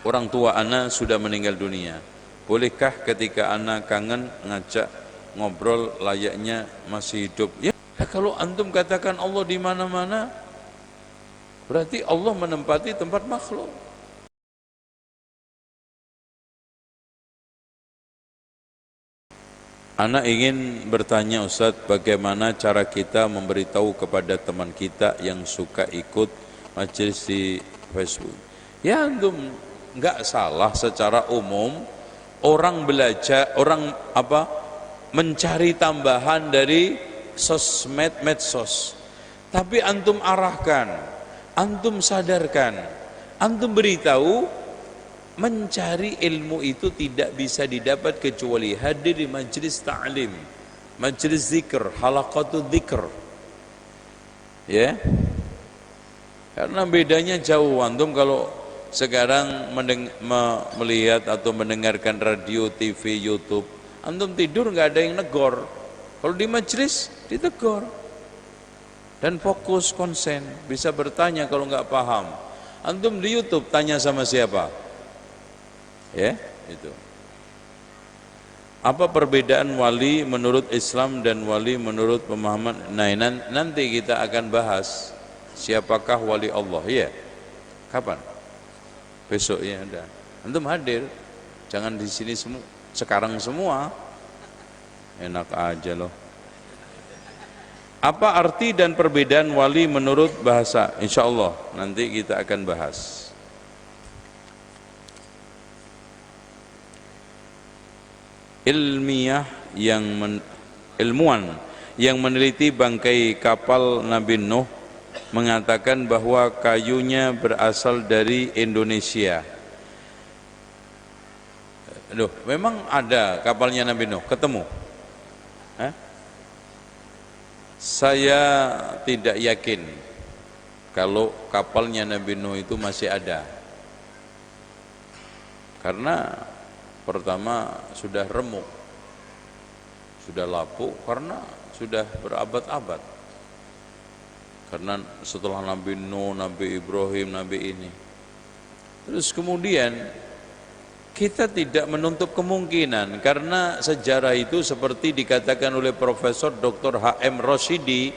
orang tua ana sudah meninggal dunia. Bolehkah ketika ana kangen ngajak ngobrol layaknya masih hidup? Ya, kalau antum katakan Allah di mana-mana, berarti Allah menempati tempat makhluk. Anak ingin bertanya Ustadz, bagaimana cara kita memberitahu kepada teman kita yang suka ikut majelis di Facebook? Ya antum nggak salah secara umum orang belajar, orang mencari tambahan dari sosmed, medsos. Tapi antum arahkan, antum sadarkan, antum beritahu. Mencari ilmu itu tidak bisa didapat kecuali hadir di majlis ta'lim, majlis zikr, halaqatul zikr. Ya. Karena bedanya jauh. Antum kalau sekarang melihat atau mendengarkan radio, TV, YouTube, antum tidur nggak ada yang negor. Kalau di majlis ditegur. Dan fokus, konsen, bisa bertanya kalau nggak paham. Antum di YouTube tanya sama siapa? Ya, itu. Apa perbedaan wali menurut Islam dan wali menurut pemahaman? Nah, nanti kita akan bahas siapakah wali Allah. Ya. Kapan? Besok ya ada. Antum hadir. Jangan di sini sekarang semua. Enak aja loh. Apa arti dan perbedaan wali menurut bahasa? Insya Allah nanti kita akan bahas. Ilmuwan yang meneliti bangkai kapal Nabi Nuh mengatakan bahwa kayunya berasal dari Indonesia. Aduh, memang ada kapalnya Nabi Nuh? Ketemu? Saya tidak yakin kalau kapalnya Nabi Nuh itu masih ada. Karena pertama sudah remuk, sudah lapuk karena sudah berabad-abad. Karena setelah Nabi Nuh, Nabi Ibrahim, Nabi ini. Terus kemudian kita tidak menutup kemungkinan karena sejarah itu seperti dikatakan oleh Profesor Dr. H.M. Rosyidi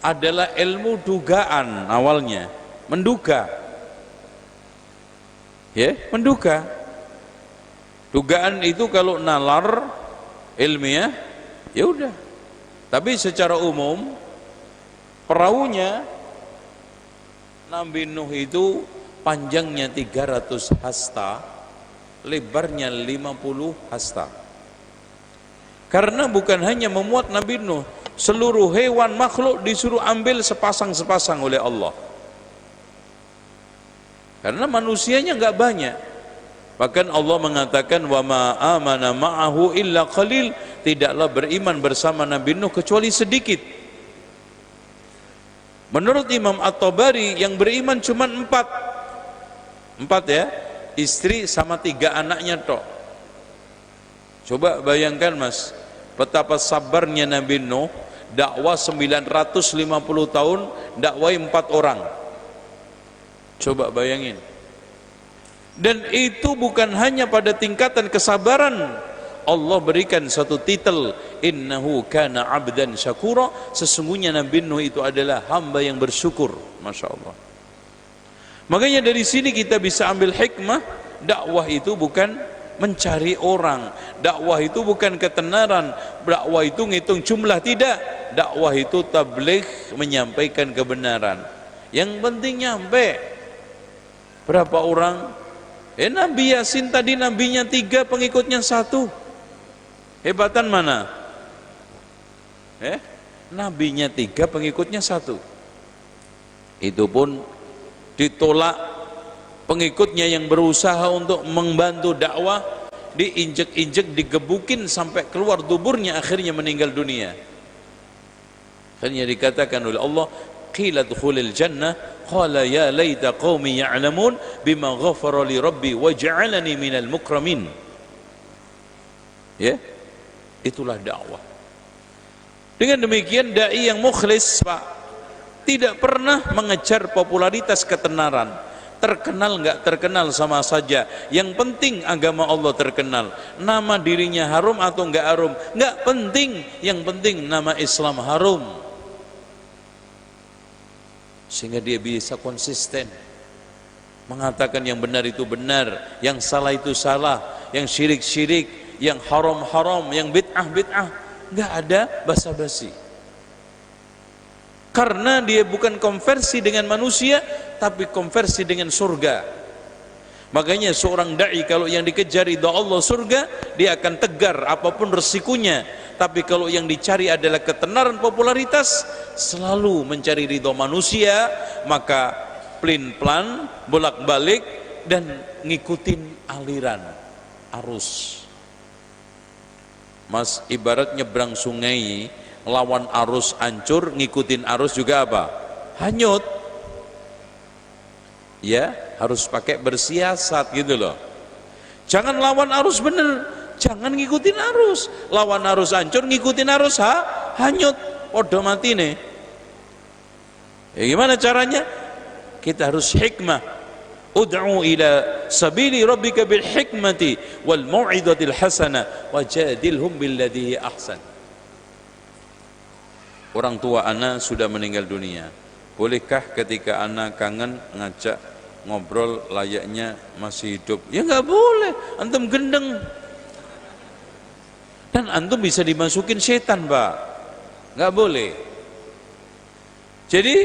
adalah ilmu dugaan awalnya, menduga. Ya, menduga. Dugaan itu kalau nalar ilmiah ya udah. Tapi secara umum perahunya Nabi Nuh itu panjangnya 300 hasta, lebarnya 50 hasta. Karena bukan hanya memuat Nabi Nuh, seluruh hewan makhluk disuruh ambil sepasang-sepasang oleh Allah. Karena manusianya enggak banyak. Bahkan Allah mengatakan wa ma amana ma'ahu illa qalil, tidaklah beriman bersama Nabi Nuh kecuali sedikit. Menurut Imam At-Tabari yang beriman cuma 4 ya, istri sama 3 anaknya tok. Coba bayangkan Mas, betapa sabarnya Nabi Nuh, dakwah 950 tahun, dakwai 4 orang. Coba bayangin. Dan itu bukan hanya pada tingkatan kesabaran. Allah berikan satu titel, innahu kana abdan syakura, sesungguhnya Nabi Nuh itu adalah hamba yang bersyukur. Masya Allah. Makanya dari sini kita bisa ambil hikmah, dakwah itu bukan mencari orang, dakwah itu bukan ketenaran, dakwah itu ngitung jumlah, tidak. Dakwah itu tabligh, menyampaikan kebenaran. Yang penting nyampe. Berapa orang? Nabi Yasin tadi nabinya 3, pengikutnya 1. Hebatan mana? Nabinya 3, pengikutnya 1. Itu pun ditolak pengikutnya yang berusaha untuk membantu dakwah, diinjek-injek, digebukin sampai keluar duburnya, akhirnya meninggal dunia. Akhirnya dikatakan oleh Allah, qila dkhulil jannah qala ya laita qaumi ya'lamun bima ghafara li rabbi waj'alani minal mukramin. Ya, itulah dakwah. Dengan demikian dai yang mukhlis, Pak, tidak pernah mengejar popularitas ketenaran, Terkenal nggak terkenal sama saja. Yang penting agama Allah terkenal. Nama dirinya harum atau nggak harum, nggak penting. Yang penting nama Islam harum. Sehingga dia bisa konsisten mengatakan yang benar itu benar, yang salah itu salah, yang syirik syirik, yang haram haram, yang bid'ah bid'ah. Nggak ada basa-basi. Karena dia bukan konversi dengan manusia, tapi konversi dengan surga. Makanya seorang da'i kalau yang dikejar ridha Allah surga, dia akan tegar apapun resikonya. Tapi kalau yang dicari adalah ketenaran popularitas, selalu mencari ridha manusia, maka plin-plan, bolak-balik, dan ngikutin aliran arus. Mas, ibarat nyebrang sungai, lawan arus hancur, ngikutin arus juga apa? Hanyut. Ya, harus pakai bersiasat gitu loh. Jangan lawan arus bener, jangan ngikutin arus. Lawan arus hancur, ngikutin arus hanyut. Podo mati nih. Ya, gimana caranya? Kita harus hikmah. Ud'u ila sabili rabbika bil hikmati wal mau'izatil hasanah wajadilhum billati ahsan. Orang tua anak sudah meninggal dunia. Bolehkah ketika anak kangen ngajak ngobrol layaknya masih hidup? Ya nggak boleh, antum gendeng. Dan antum bisa dimasukin setan, Pak. Nggak boleh. Jadi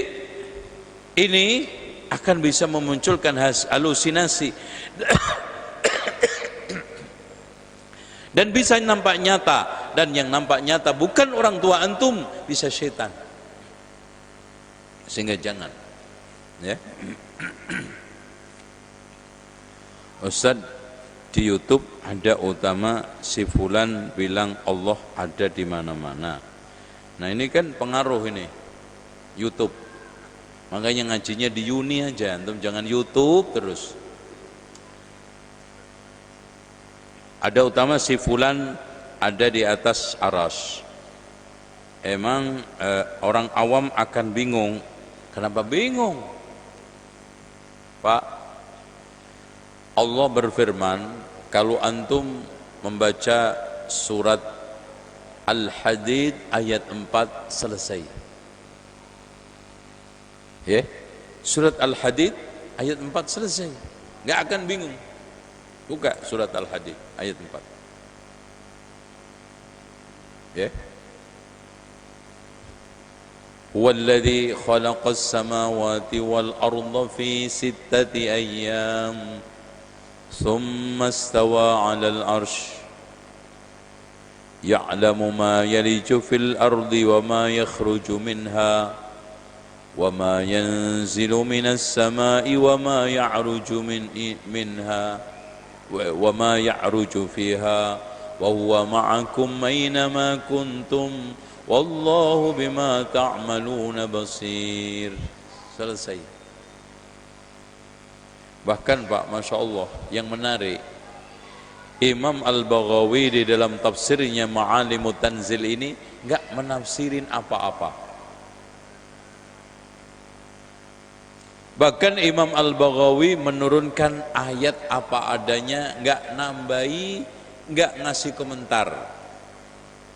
ini akan bisa memunculkan halusinasi dan bisa nampak nyata, dan yang nampak nyata bukan orang tua antum, bisa setan. Sehingga jangan, ya. Ustaz, di YouTube ada utama si fulan bilang Allah ada di mana-mana. Nah ini kan pengaruh ini YouTube. Makanya ngajinya di Uni aja, antum jangan YouTube terus. Ada utama si fulan ada di atas aras. Emang orang awam akan bingung. Kenapa bingung? Pak, Allah berfirman, kalau antum membaca surat Al-Hadid ayat 4 selesai. Ya, surat Al-Hadid ayat 4 selesai, nggak akan bingung. Buka surat Al-Hadid ayat 4. Ya, Huwallazi khalaqas samawati wal arda fi sittati ayyam thumma istawa 'alal 'arsy ya'lamu ma yaliju fil ardi wa ma yakhruju minha وما ينزل من السماء وما يعرج منها وما يعرج فيها وهو معكم أينما كنتم والله بما تعملون بصير. Selesai. Bahkan Pak, Masya Allah, yang menarik, Imam Al-Baghawi di dalam tafsirnya Ma'alimut Tanzil ini nggak menafsirin apa-apa. Bahkan Imam Al-Baghawi menurunkan ayat apa adanya, nggak nambahi, nggak ngasih komentar.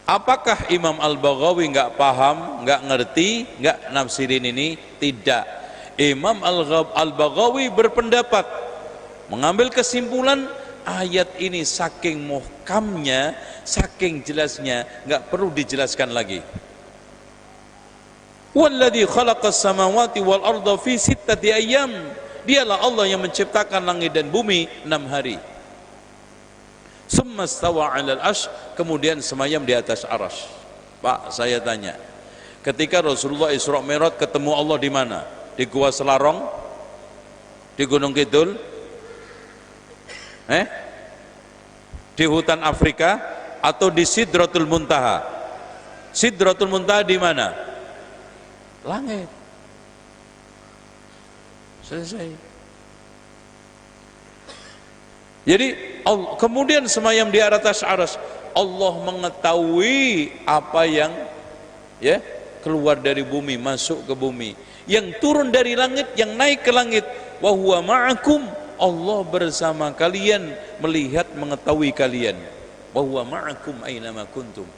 Apakah Imam Al-Baghawi nggak paham, nggak ngerti, nggak nafsirin ini? Tidak. Imam Al-Baghawi berpendapat, mengambil kesimpulan ayat ini saking muhkamnya, saking jelasnya, nggak perlu dijelaskan lagi. Walladzi khalaqas samawati wal arda fi sittati ayyam. Dialah Allah yang menciptakan langit dan bumi 6 hari. Summa stawa 'alal 'arsy, kemudian semayam di atas arsy. Pak, saya tanya, ketika Rasulullah Isra Mi'raj ketemu Allah di mana? Di Gua Selarong? Di Gunung Kidul? Di hutan Afrika atau di Sidratul Muntaha? Sidratul Muntaha di mana? Langit. Selesai. Jadi kemudian semayam di atas arsy. Allah mengetahui apa yang keluar dari bumi, masuk ke bumi, yang turun dari langit, yang naik ke langit. wa huwa ma'akum, Allah bersama kalian, melihat, mengetahui kalian. Wa huwa ma'akum aina ma kuntum.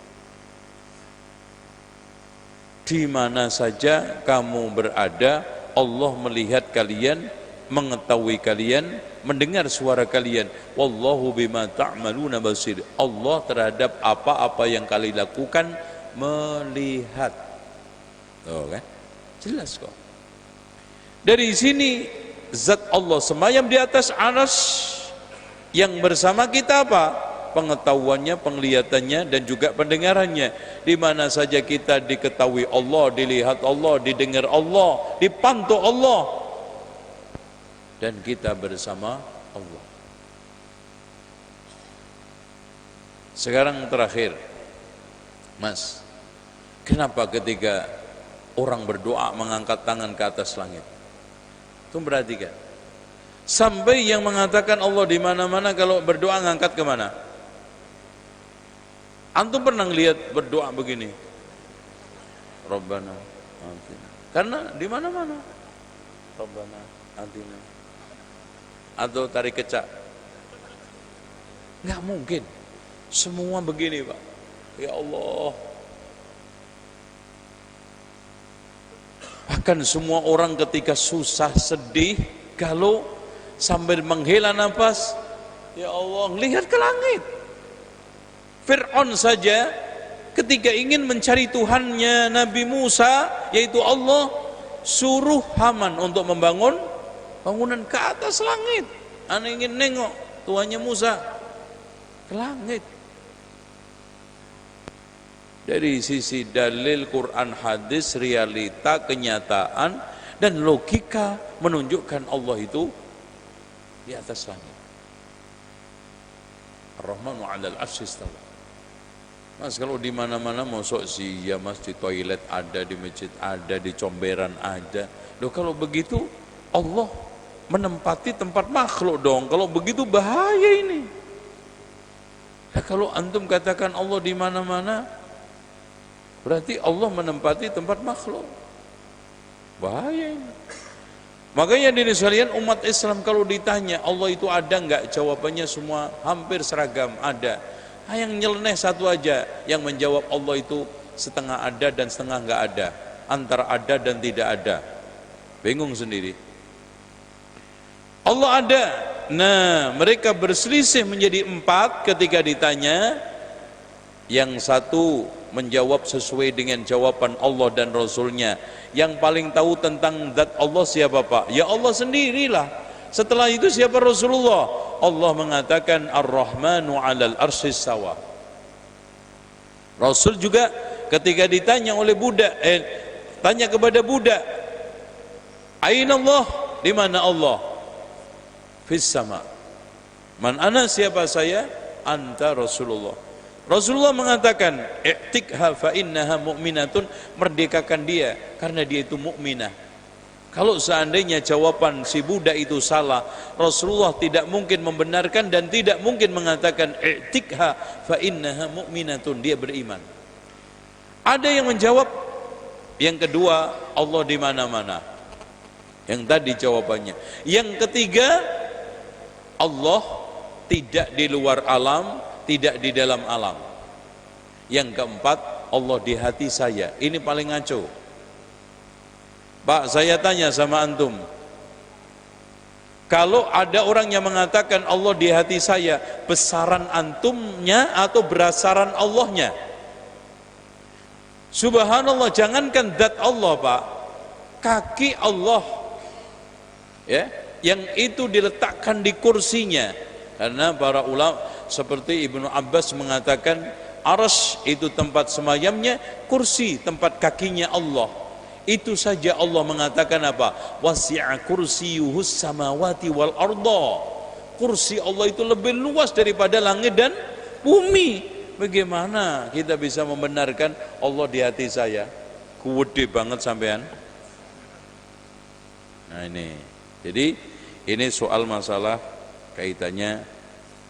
Di mana saja kamu berada, Allah melihat kalian, mengetahui kalian, mendengar suara kalian. Wallahu bima ta'maluna basir. Allah terhadap apa-apa yang kalian lakukan melihat. Tuh kan? Jelas kok. Dari sini zat Allah semayam di atas arsy, yang bersama kita apa? Pengetahuannya, penglihatannya, dan juga pendengarannya. Di mana saja kita diketahui Allah, dilihat Allah, didengar Allah, dipantau Allah, dan kita bersama Allah. Sekarang terakhir, Mas, kenapa ketika orang berdoa mengangkat tangan ke atas langit? Itu perhatikan. Sampai yang mengatakan Allah di mana-mana, kalau berdoa ngangkat ke mana? Antum pernah lihat berdoa begini? Rabbana atina. Karena di mana-mana. Rabbana atina. Atau tarik kecak. Enggak mungkin. Semua begini, Pak. Ya Allah. Bahkan semua orang ketika susah, sedih, galau, sambil menghela nafas, ya Allah, lihat ke langit. Fir'aun saja ketika ingin mencari Tuhannya Nabi Musa, yaitu Allah, suruh Haman untuk membangun bangunan ke atas langit. Ana ingin nengok Tuhannya Musa ke langit. Dari sisi dalil Quran, hadis, realita, kenyataan, dan logika menunjukkan Allah itu di atas langit. Ar-Rahmanu 'alal 'arsy istawa. Mas, kalau di mana-mana mosok sih ya Mas, di toilet ada, di masjid ada, di comberan ada. Loh, kalau begitu Allah menempati tempat makhluk dong. Kalau begitu bahaya ini. Nah, kalau antum katakan Allah di mana-mana, berarti Allah menempati tempat makhluk. Bahaya ini. Makanya diri sekalian, umat Islam kalau ditanya Allah itu ada enggak, jawabannya semua hampir seragam, ada. Yang nyeleneh satu aja yang menjawab Allah itu setengah ada dan setengah enggak ada, antara ada dan tidak ada. Bingung sendiri. Allah ada. Nah, mereka berselisih menjadi 4 ketika ditanya. Yang satu menjawab sesuai dengan jawaban Allah dan Rasulnya. Yang paling tahu tentang zat Allah siapa, Pak? Ya Allah sendirilah. Setelah itu siapa? Rasulullah. Allah mengatakan Ar-Rahmanu 'alal 'arsy istawa. Rasul juga ketika ditanya oleh budak, tanya kepada budak, Aina Allah? Di mana Allah? Fis sama. Man ana, siapa saya? Anta Rasulullah. Rasulullah mengatakan, "I'tikha fa innaha mu'minatun." Merdekakan dia karena dia itu mukminah. Kalau seandainya jawaban si budak itu salah, Rasulullah tidak mungkin membenarkan dan tidak mungkin mengatakan i'tikha fa innaha mu'minatun, dia beriman. Ada yang menjawab yang kedua, Allah di mana-mana. Yang tadi jawabannya. Yang ketiga, Allah tidak di luar alam, tidak di dalam alam. Yang keempat, Allah di hati saya. Ini paling ngaco. Pak, saya tanya sama antum, kalau ada orang yang mengatakan Allah di hati saya, besaran antumnya atau berasaran Allahnya? Subhanallah, jangankan zat Allah, Pak, kaki Allah ya, yang itu diletakkan di kursinya. Karena para ulama seperti Ibnu Abbas mengatakan arsy itu tempat semayamnya, kursi tempat kakinya Allah. Itu saja Allah mengatakan apa? Wasi'a kursiyuhus samawati wal arda. Kursi Allah itu lebih luas daripada langit dan bumi. Bagaimana kita bisa membenarkan Allah di hati saya? Gede banget sampean. Nah ini. Jadi ini soal masalah kaitannya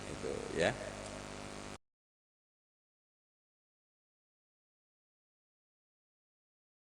itu ya.